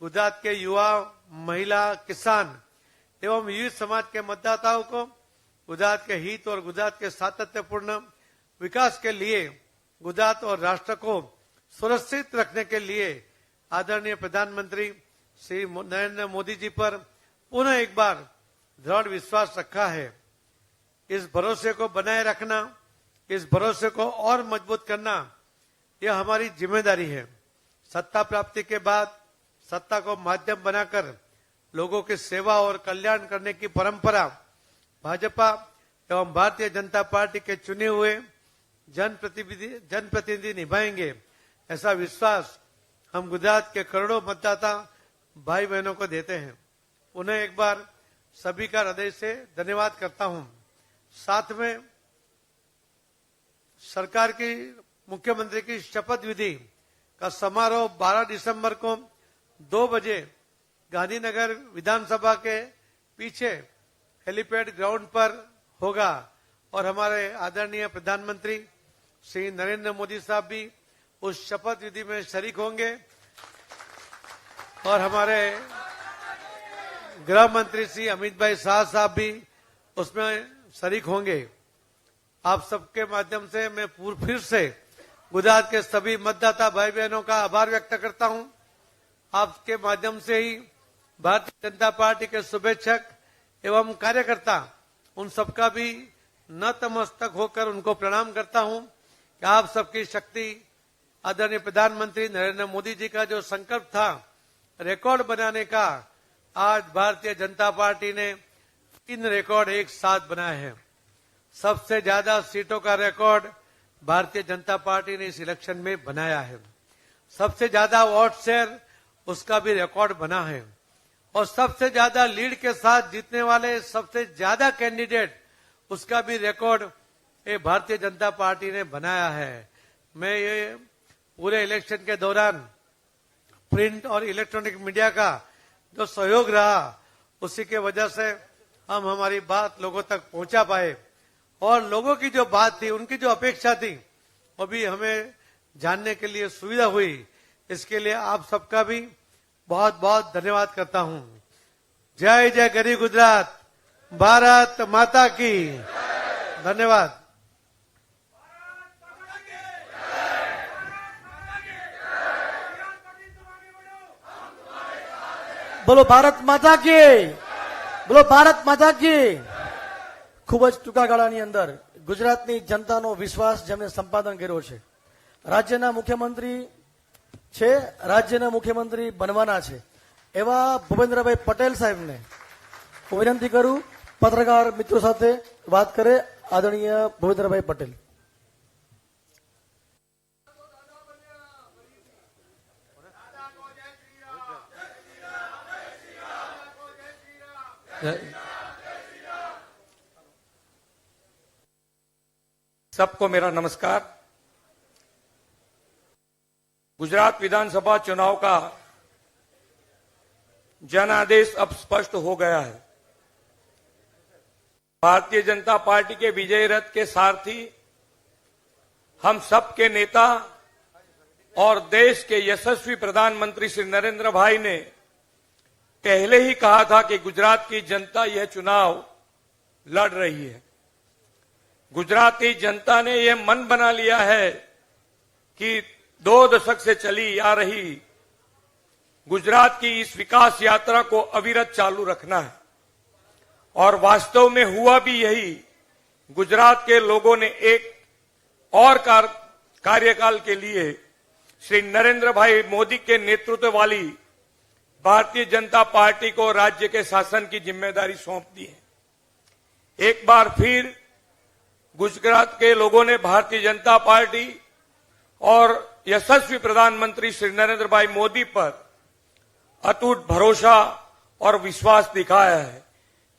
गुजरात के युवा, महिला, किसान एवं विविध समाज के मतदाताओं को गुजरात के हित और गुजरात के सातत्यपूर्ण विकास के लिए गुजरात और राष्ट्र को सुरक्षित रखने के लिए आदरणीय प्रधानमंत्री श्री नरेंद्र मोदी जी पर पुनः एक बार दृढ़ विश्वास रखा है। इस भरोसे को बनाए रखना, इस भरोसे को और मजबूत करना, यह हमारी जिम्मेदारी है। सत्ता प्राप्ति के बाद सत्ता को माध्यम बनाकर लोगों की सेवा और कल्याण करने की परंपरा भाजपा एवं भारतीय जनता पार्टी के चुने हुए जनप्रतिनिधि निभाएंगे, ऐसा विश्वास हम गुजरात के करोड़ों मतदाता भाई बहनों को देते हैं। उन्हें एक बार सभी का हृदय से धन्यवाद करता हूं। साथ में सरकार की मुख्यमंत्री की शपथ विधि का समारोह 12 दिसंबर को 2 बजे गांधीनगर विधानसभा के पीछे हेलीपैड ग्राउंड पर होगा और हमारे आदरणीय प्रधानमंत्री श्री नरेंद्र मोदी साहब भी उस शपथ विधि में शरीक होंगे और हमारे गृह मंत्री श्री अमित भाई शाह साहब भी उसमें शरीक होंगे। आप सबके माध्यम से मैं फिर से गुजरात के सभी मतदाता भाई बहनों का आभार व्यक्त करता हूं। आपके माध्यम से ही भारतीय जनता पार्टी के शुभेच्छक एवं कार्यकर्ता उन सबका भी नतमस्तक होकर उनको प्रणाम करता हूं कि आप सबकी शक्ति, आदरणीय प्रधानमंत्री नरेंद्र मोदी जी का जो संकल्प था रिकॉर्ड बनाने का, आज भारतीय जनता पार्टी ने 3 रिकॉर्ड एक साथ बनाए हैं। सबसे ज्यादा सीटों का रिकॉर्ड भारतीय जनता पार्टी ने इस इलेक्शन में बनाया है। सबसे ज्यादा वोट शेयर उसका भी रिकॉर्ड बना है और सबसे ज्यादा लीड के साथ जीतने वाले सबसे ज्यादा कैंडिडेट उसका भी रिकॉर्ड ये भारतीय जनता पार्टी ने बनाया है। मैं ये पूरे इलेक्शन के दौरान प्रिंट और इलेक्ट्रॉनिक मीडिया का जो सहयोग रहा उसी के वजह से हम हमारी बात लोगों तक पहुंचा पाए और लोगों की जो बात थी, उनकी जो अपेक्षा थी, वो भी हमें जानने के लिए सुविधा हुई। इसके लिए आप सबका भी बहुत बहुत धन्यवाद करता हूं। जय जय गरीब गुजरात, भारत माता की। धन्यवाद। બોલો ભારત માતા की, બોલો ભારત માતા की। ખૂબ જ ટૂંકા ગાળાની અંદર ગુજરાતની જનતાનો વિશ્વાસ જેમણે સંપાદન કર્યો છે, રાજ્યના મુખ્યમંત્રી છે, રાજ્યના મુખ્યમંત્રી બનવાના છે એવા ભૂપેન્દ્રભાઈ પટેલ સાહેબને હું વિનંતી કરું પત્રકાર મિત્રો સાથે વાત કરે। આદરણીય ભૂપેન્દ્રભાઈ પટેલ। सबको मेरा नमस्कार। गुजरात विधानसभा चुनाव का जनादेश अब स्पष्ट हो गया है। भारतीय जनता पार्टी के विजय रथ के सारथी हम सब के नेता और देश के यशस्वी प्रधानमंत्री श्री नरेंद्र भाई ने पहले ही कहा था कि गुजरात की जनता यह चुनाव लड़ रही है। गुजरात की जनता ने यह मन बना लिया है कि 2 दशक से चली आ रही गुजरात की इस विकास यात्रा को अविरत चालू रखना है और वास्तव में हुआ भी यही। गुजरात के लोगों ने एक और कार्यकाल के लिए श्री नरेंद्र भाई मोदी के नेतृत्व वाली भारतीय जनता पार्टी को राज्य के शासन की जिम्मेदारी सौंप दी है। एक बार फिर गुजरात के लोगों ने भारतीय जनता पार्टी और यशस्वी प्रधानमंत्री श्री नरेंद्र भाई मोदी पर अटूट भरोसा और विश्वास दिखाया है।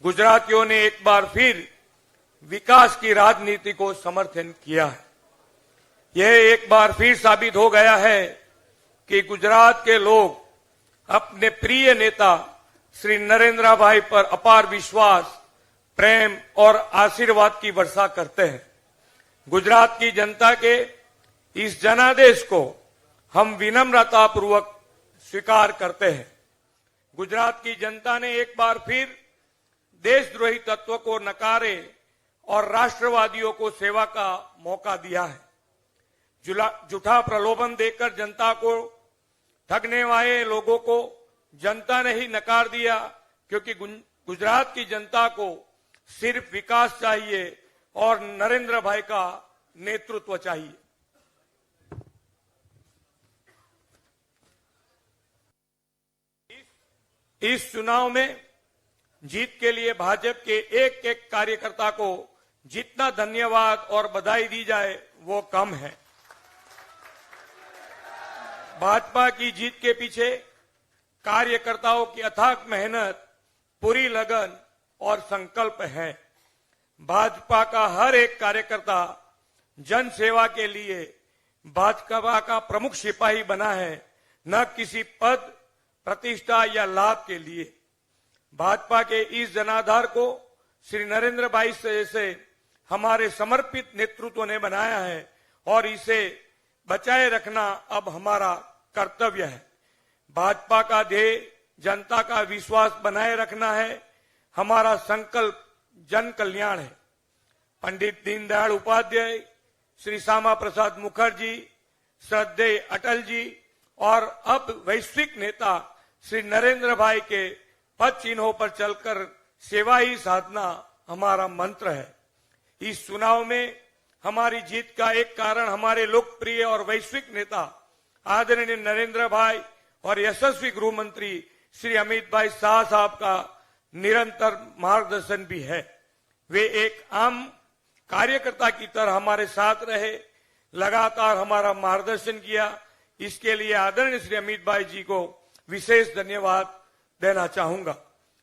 गुजरातियों ने एक बार फिर विकास की राजनीति को समर्थन किया है। यह एक बार फिर साबित हो गया है कि गुजरात के लोग अपने प्रिय नेता श्री नरेंद्र भाई पर अपार विश्वास, प्रेम और आशीर्वाद की वर्षा करते हैं। गुजरात की जनता के इस जनादेश को हम विनम्रता पूर्वक स्वीकार करते हैं। गुजरात की जनता ने एक बार फिर देशद्रोही तत्व को नकारे और राष्ट्रवादियों को सेवा का मौका दिया है। झूठा प्रलोभन देकर जनता को ठगने वाले लोगों को जनता ने ही नकार दिया, क्योंकि गुजरात की जनता को सिर्फ विकास चाहिए और नरेंद्र भाई का नेतृत्व चाहिए। इस चुनाव में जीत के लिए भाजपा के एक एक कार्यकर्ता को जितना धन्यवाद और बधाई दी जाए वो कम है। भाजपा की जीत के पीछे कार्यकर्ताओं की अथाक मेहनत, पूरी लगन और संकल्प है। भाजपा का हर एक कार्यकर्ता जन सेवा के लिए भाजपा का प्रमुख सिपाही बना है, न किसी पद, प्रतिष्ठा या लाभ के लिए। भाजपा के इस जनाधार को श्री नरेंद्र भाई जैसे हमारे समर्पित नेतृत्व ने बनाया है और इसे बचाए रखना अब हमारा कर्तव्य है। भाजपा का ध्येय जनता का विश्वास बनाए रखना है। हमारा संकल्प जन कल्याण है। पंडित दीनदयाल उपाध्याय, श्री श्यामा प्रसाद मुखर्जी, श्रद्धेय अटल जी और अब वैश्विक नेता श्री नरेंद्र भाई के पद चिन्हों पर चलकर सेवा ही साधना हमारा मंत्र है। इस चुनाव में हमारी जीत का एक कारण हमारे लोकप्रिय और वैश्विक नेता आदरणीय नरेंद्र भाई और यशस्वी गृह मंत्री श्री अमित भाई शाह साहब का निरंतर मार्गदर्शन भी है। वे एक आम कार्यकर्ता की तरह हमारे साथ रहे, लगातार हमारा मार्गदर्शन किया। इसके लिए आदरणीय श्री अमित भाई जी को विशेष धन्यवाद देना चाहूंगा।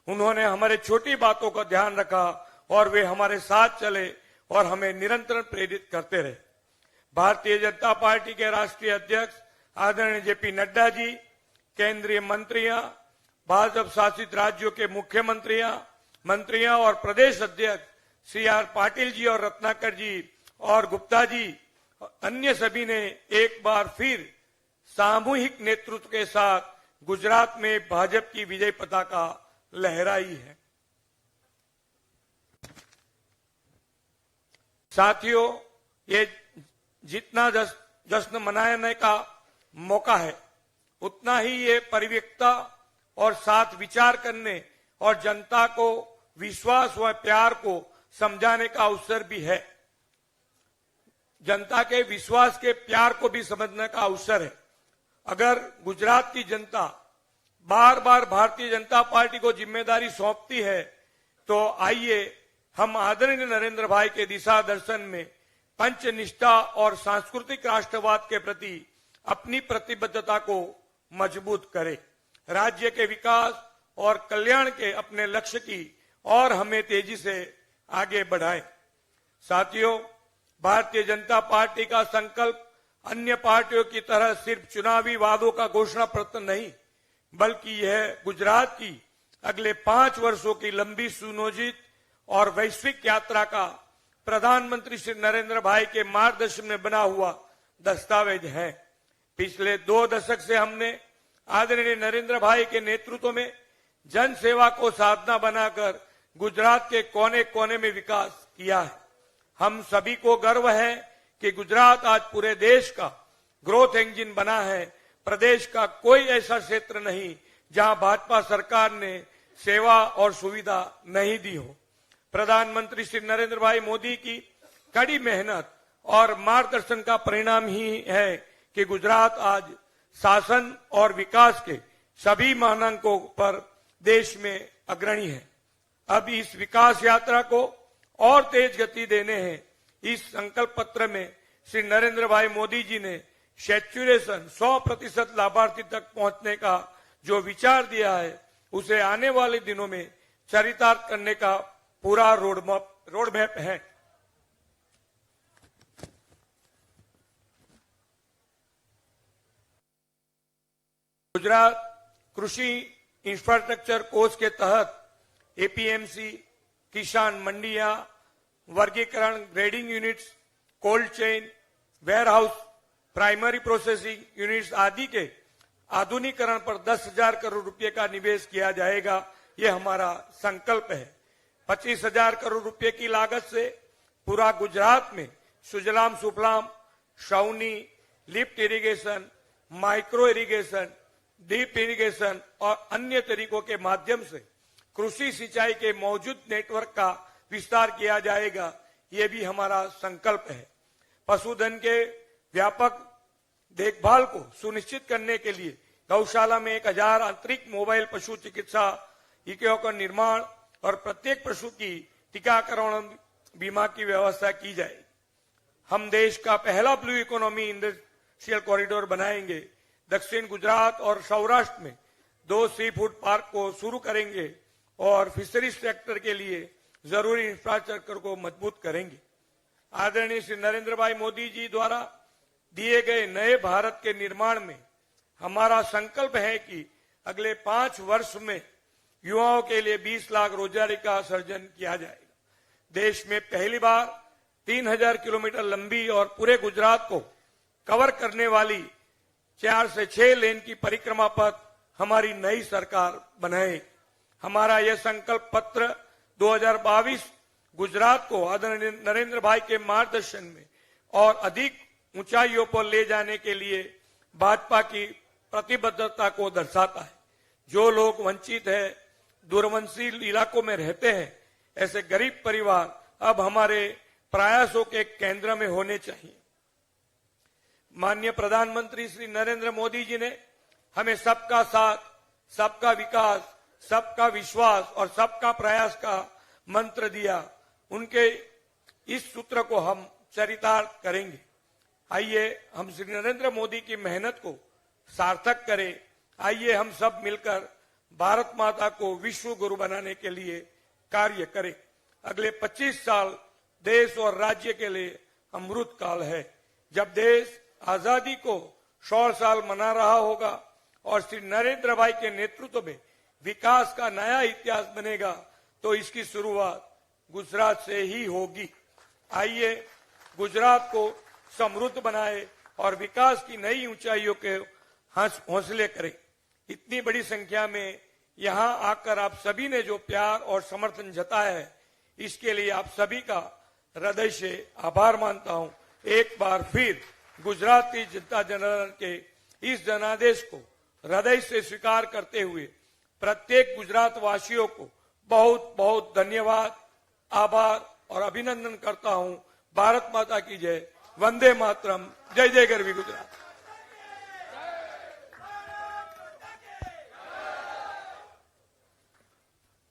उन्होंने हमारे छोटी बातों का ध्यान रखा और वे हमारे साथ चले और हमें निरंतर प्रेरित करते रहे। भारतीय जनता पार्टी के राष्ट्रीय अध्यक्ष आदरणीय जेपी नड्डा जी, केंद्रीय मंत्रियां, भाजपा शासित राज्यों के मंत्रियां और प्रदेश अध्यक्ष श्री आर पाटिल जी और रत्नाकर जी और गुप्ता जी, अन्य सभी ने एक बार फिर सामूहिक नेतृत्व के साथ गुजरात में भाजपा की विजय पताका लहराई है। साथियों, ये जितना जश्न मनाने का मौका है, उतना ही ये परिपक्वता और साथ विचार करने और जनता को विश्वास व प्यार को समझाने का अवसर भी है। जनता के विश्वास के प्यार को भी समझने का अवसर है। अगर गुजरात की जनता बार बार भारतीय जनता पार्टी को जिम्मेदारी सौंपती है, तो आइए हम आदरणीय नरेंद्र भाई के दिशा दर्शन में पंचनिष्ठा और सांस्कृतिक राष्ट्रवाद के प्रति अपनी प्रतिबद्धता को मजबूत करें। राज्य के विकास और कल्याण के अपने लक्ष्य की और हमें तेजी से आगे बढ़ाएं। साथियों, भारतीय जनता पार्टी का संकल्प अन्य पार्टियों की तरह सिर्फ चुनावी वादों का घोषणा पत्र नहीं, बल्कि यह गुजरात की अगले 5 वर्षों की लंबी सुनियोजित और वैश्विक यात्रा का प्रधानमंत्री श्री नरेंद्र भाई के मार्गदर्शन में बना हुआ दस्तावेज है। पिछले 2 दशक से हमने आदरणीय नरेंद्र भाई के नेतृत्व में जन सेवा को साधना बनाकर गुजरात के कोने कोने में विकास किया है। हम सभी को गर्व है कि गुजरात आज पूरे देश का ग्रोथ इंजन बना है। प्रदेश का कोई ऐसा क्षेत्र नहीं जहां भाजपा सरकार ने सेवा और सुविधा नहीं दी हो। प्रधानमंत्री श्री नरेंद्र भाई मोदी की कड़ी मेहनत और मार्गदर्शन का परिणाम ही है कि गुजरात आज शासन और विकास के सभी मानांकों पर देश में अग्रणी है। अब इस विकास यात्रा को और तेज गति देने हैं। इस संकल्प पत्र में श्री नरेंद्र भाई मोदी जी ने सैचुरेशन 100% लाभार्थी तक पहुंचने का जो विचार दिया है, उसे आने वाले दिनों में चरितार्थ करने का पूरा रोडमैप है। गुजरात कृषि इंफ्रास्ट्रक्चर कोष के तहत एपीएमसी, किसान मंडियां, वर्गीकरण, grading units, cold chain, warehouse primary processing units आदि के आधुनिकीकरण पर 10,000 करोड़ रुपए का निवेश किया जाएगा। ये हमारा संकल्प है। 25,000 करोड़ रुपए की लागत से पूरा गुजरात में सुजलाम सुफलाम, छावनी, lift irrigation, micro irrigation, deep irrigation और अन्य तरीकों के माध्यम से कृषि सिंचाई के मौजूद नेटवर्क का विस्तार किया जाएगा। ये भी हमारा संकल्प है। पशुधन के व्यापक देखभाल को सुनिश्चित करने के लिए गौशाला में 1,000 अतिरिक्त मोबाइल पशु चिकित्सा इकाइयों का निर्माण और प्रत्येक पशु की टीकाकरण बीमा की व्यवस्था की जाएगी। हम देश का पहला ब्लू इकोनॉमी इंडस्ट्रियल कॉरिडोर बनाएंगे। दक्षिण गुजरात और सौराष्ट्र में 2 सी फूड पार्क को शुरू करेंगे और फिशरीज सेक्टर के लिए जरूरी इंफ्रास्ट्रक्चर को मजबूत करेंगे। आदरणीय श्री नरेंद्र भाई मोदी जी द्वारा दिए गए नए भारत के निर्माण में हमारा संकल्प है कि अगले 5 वर्ष में युवाओं के लिए 20 लाख रोजगारी का सृजन किया जाएगा। देश में पहली बार 3,000 किलोमीटर लंबी और पूरे गुजरात को कवर करने वाली 4 से 6 लेन की परिक्रमा पथ हमारी नई सरकार बनाए। हमारा यह संकल्प पत्र 2022 गुजरात को आदरणीय नरेंद्र भाई के मार्गदर्शन में और अधिक ऊंचाइयों पर ले जाने के लिए भाजपा की प्रतिबद्धता को दर्शाता है। जो लोग वंचित है, दूरवंशी इलाकों में रहते हैं, ऐसे गरीब परिवार अब हमारे प्रयासों के केंद्र में होने चाहिए। माननीय प्रधानमंत्री श्री नरेंद्र मोदी जी ने हमें सबका साथ, सबका विकास, सबका विश्वास और सबका प्रयास का मंत्र दिया। उनके इस सूत्र को हम चरितार्थ करेंगे। आइए हम श्री नरेंद्र मोदी की मेहनत को सार्थक करें। आइए हम सब मिलकर भारत माता को विश्व गुरु बनाने के लिए कार्य करें। अगले 25 साल देश और राज्य के लिए अमृत काल है। जब देश आजादी को 100 साल मना रहा होगा और श्री नरेंद्र भाई के नेतृत्व में विकास का नया इतिहास बनेगा, तो इसकी शुरुआत गुजरात से ही होगी। आइए गुजरात को समृद्ध बनाए और विकास की नई ऊंचाइयों के हौसले करें। इतनी बड़ी संख्या में यहां आकर आप सभी ने जो प्यार और समर्थन जताया है, इसके लिए आप सभी का हृदय से आभार मानता हूं। एक बार फिर गुजरात की जनता जनार्दन के इस जनादेश को हृदय से स्वीकार करते हुए प्रत्येक गुजरात वासियों को बहुत बहुत धन्यवाद, आभार और अभिनंदन करता हूं। भारत माता की जय। वंदे मातरम। जय जय गरवी गुजरात।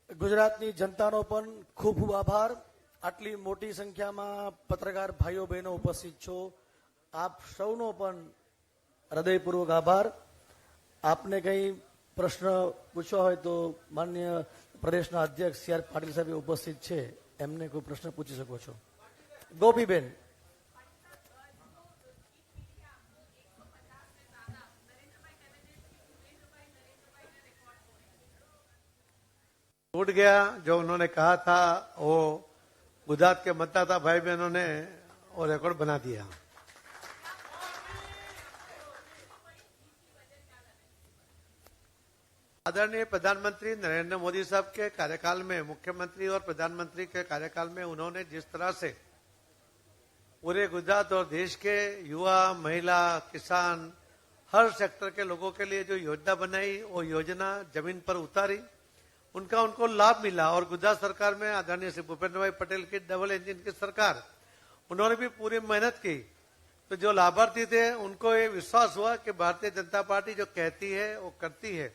ગુજરાતની જનતાનો પણ ખૂબ ખૂબ આભાર. આટલી મોટી સંખ્યામાં પત્રકાર ભાઈઓ બહેનો ઉપસ્થિત છો, આપ સૌનો પણ હૃદયપૂર્વક આભાર. આપને કંઈ પ્રશ્ન પૂછવા હોય તો માનનીય પ્રદેશના અધ્યક્ષ સી આર પાટીલ સાહેબ ઉપસ્થિત છે, એમને કોઈ પ્રશ્ન પૂછી શકો છો. ગોપીબેન. टूट गया जो उन्होंने कहा था, वो गुजरात के मतदाता भाई बहनों ने वो रिकॉर्ड बना दिया। आदरणीय प्रधानमंत्री नरेंद्र मोदी साहब के कार्यकाल में, मुख्यमंत्री और प्रधानमंत्री के कार्यकाल में उन्होंने जिस तरह से पूरे गुजरात और देश के युवा, महिला, किसान, हर सेक्टर के लोगों के लिए जो योजना बनाई, वो योजना जमीन पर उतारी, उनको लाभ मिला। और गुजरात सरकार में आदरणीय श्री भूपेंद्र भाई पटेल की डबल इंजन की सरकार, उन्होंने भी पूरी मेहनत की। तो जो लाभार्थी थे उनको ये विश्वास हुआ कि भारतीय जनता पार्टी जो कहती है वो करती है,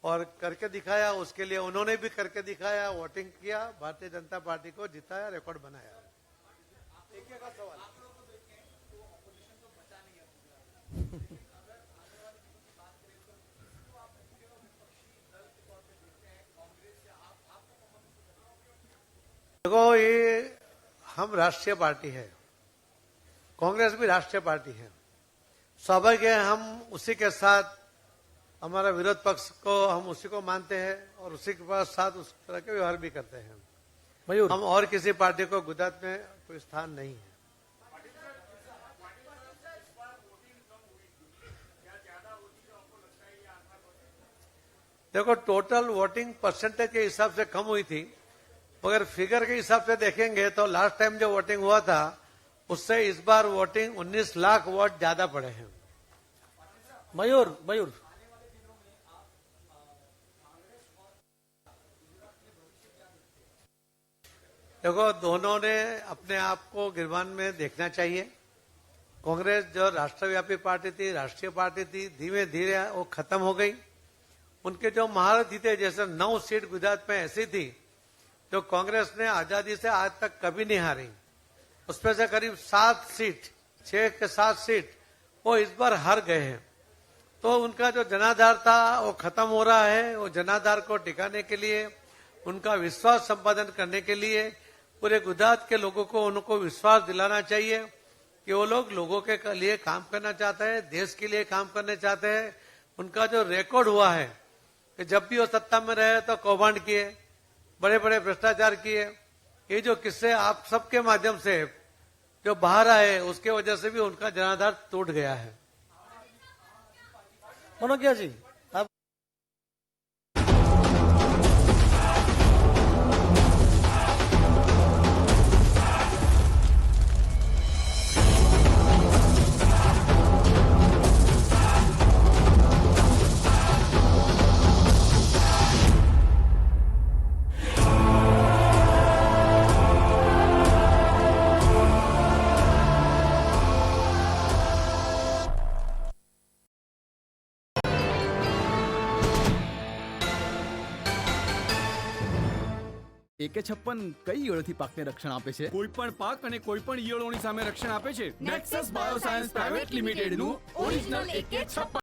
और करके दिखाया। उसके लिए उन्होंने भी करके दिखाया, वोटिंग किया, भारतीय जनता पार्टी को जिताया, रिकॉर्ड बनाया। देखो, ये हम राष्ट्रीय पार्टी है, कांग्रेस भी राष्ट्रीय पार्टी है। स्वाभाविक है हम उसी के साथ, हमारा विरोध पक्ष को हम उसी को मानते हैं और उसी के पास साथ उस तरह के व्यवहार भी करते हैं। हम और किसी पार्टी को गुजरात में कोई स्थान नहीं है। देखो टोटल वोटिंग परसेंटेज के हिसाब से कम हुई थी, मगर फिगर के हिसाब से देखेंगे तो लास्ट टाइम जो वोटिंग हुआ था उससे इस बार वोटिंग 19 लाख वोट ज्यादा पड़े हैं। मयूर देखो दोनों ने अपने आप को गिरबान में देखना चाहिए। कांग्रेस जो राष्ट्रव्यापी पार्टी थी, राष्ट्रीय पार्टी थी, धीरे धीरे वो खत्म हो गई। उनके जो महारथी थे, जैसे 9 सीट गुजरात में ऐसी थी जो कांग्रेस ने आजादी से आज तक कभी नहीं हारी, उसमें से करीब 7 सीट, 6 के 7 सीट वो इस बार हार गए हैं। तो उनका जो जनाधार था वो खत्म हो रहा है। वो जनाधार को टिकाने के लिए, उनका विश्वास संपादन करने के लिए पूरे गुजरात के लोगों को उनको विश्वास दिलाना चाहिए कि वो लोग लोगों के लिए काम करना चाहते हैं, देश के लिए काम करने चाहते हैं। उनका जो रिकॉर्ड हुआ है कि जब भी वो सत्ता में रहे तो कौभांड किए, बड़े बड़े भ्रष्टाचार किए, ये जो किस्से आप सबके माध्यम से जो बाहर आए उसके वजह से भी उनका जनाधार टूट गया है। मनोज्ञा जी, आप AK56 કઈ ઈયળોથી પાકને રક્ષણ આપે છે? કોઈ પણ પાક અને કોઈ પણ ઈયળોની સામે રક્ષણ આપે છે. નેક્સસ બાયોસાયન્સ પ્રાઇવેટ લિમિટેડ નું ઓરિજિનલ AK56